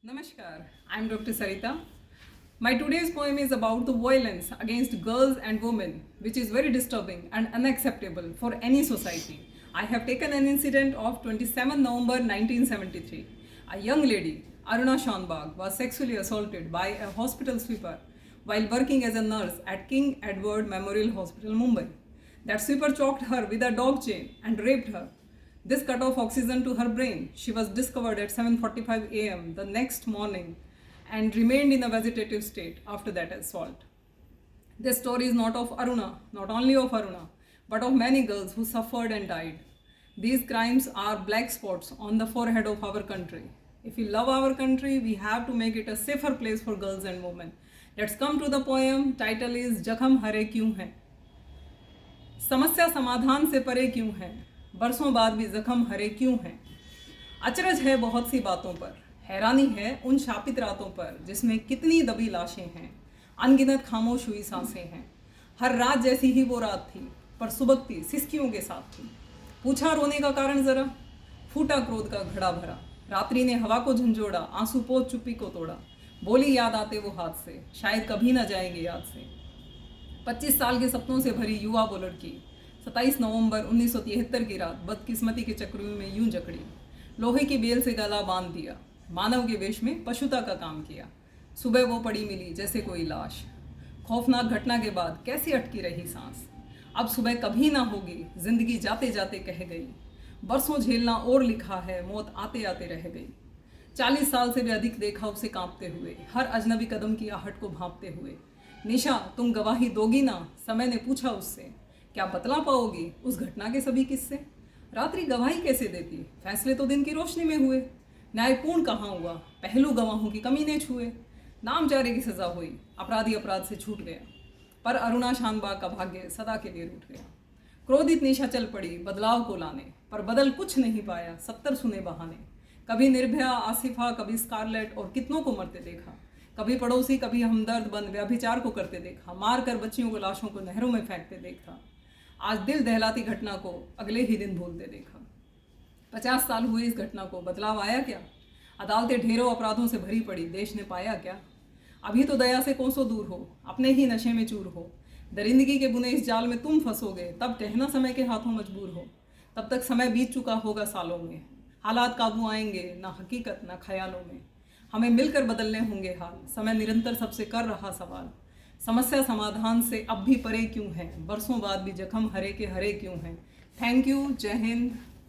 Namaskar, I am Dr. Sarita. My today's poem is about the violence against girls and women, which is very disturbing and unacceptable for any society. I have taken an incident of 27 November 1973. A young lady, Aruna Shanbag, was sexually assaulted by a hospital sweeper while working as a nurse at King Edward Memorial Hospital, Mumbai. That sweeper choked her with a dog chain and raped her. This cut off oxygen to her brain. She was discovered at 7:45 a.m. the next morning and remained in a vegetative state after that assault. This story is not of Aruna, not only of Aruna, but of many girls who suffered and died. These crimes are black spots on the forehead of our country. If we love our country, we have to make it a safer place for girls and women. Let's come to the poem. Title is जख्म हरे क्यों हैं. समस्या समाधान से परे क्यों है, बरसों बाद भी जख्म हरे क्यों हैं. अचरज है बहुत सी बातों पर, हैरानी है उन शापित रातों पर जिसमें कितनी दबी लाशें हैं, अनगिनत खामोश हुई सांसें हैं. हर रात जैसी ही वो रात थी, पर सुबकती सिसकियों के साथ थी. पूछा रोने का कारण जरा, फूटा क्रोध का घड़ा भरा. रात्रि ने हवा को झंझोड़ा, आंसू पोंछ चुप्पी को तोड़ा. बोली याद आते वो हाथ से, शायद कभी ना जाएंगे याद से. 25 साल के सपनों से भरी युवा वो लड़की 27 नवंबर 1973 की रात बदकिस्मती के चक्रव्यूह में यूं जकड़ी. लोहे की बेल से गला बांध दिया, मानव के वेश में पशुता का काम किया. सुबह वो पड़ी मिली जैसे कोई लाश. खौफनाक घटना के बाद कैसी अटकी रही सांस. अब सुबह कभी ना होगी, जिंदगी जाते जाते कह गई. बरसों झेलना और लिखा है, मौत आते आते रह गई. 40 साल से भी अधिक देखा उसे कांपते हुए, हर अजनबी कदम की आहट को भांपते हुए. निशा तुम गवाही दोगी ना, समय ने पूछा उससे. क्या बतला पाओगी उस घटना के सभी किस्से. रात्रि गवाही कैसे देती, फैसले तो दिन की रोशनी में हुए. न्यायपूर्ण कहाँ हुआ, पहलू गवाहों की कमी ने छुए. नाम चारे की सजा हुई, अपराधी अपराध से छूट गया. पर अरुणा शानबाग का भाग्य सदा के लिए रूठ गया. क्रोधित निशा चल पड़ी बदलाव को लाने, पर बदल कुछ नहीं पाया, 70 सुने बहाने. कभी निर्भया, आसिफा, कभी स्कारलेट और कितनों को मरते देखा. कभी पड़ोसी, कभी हमदर्द बंद व्यभिचार को करते देखा. मार कर बच्चियों को, लाशों को नहरों में फेंकते देखा. आज दिल दहलाती घटना को अगले ही दिन भूलते देखा. 50 साल हुए इस घटना को, बदलाव आया क्या. अदालतें ढेरों अपराधों से भरी पड़ी, देश ने पाया क्या. अभी तो दया से कोसों दूर हो, अपने ही नशे में चूर हो. दरिंदगी के बुने इस जाल में तुम फंसोगे, तब कहना समय के हाथों मजबूर हो. तब तक समय बीत चुका होगा सालों में. हालात काबू आएंगे ना हकीकत ना ख्यालों में. हमें मिलकर बदलने होंगे हाल, समय निरंतर सबसे कर रहा सवाल. समस्या समाधान से अब भी परे क्यों है, बरसों बाद भी जख्म हरे के हरे क्यों हैं. Thank you. जय हिंद.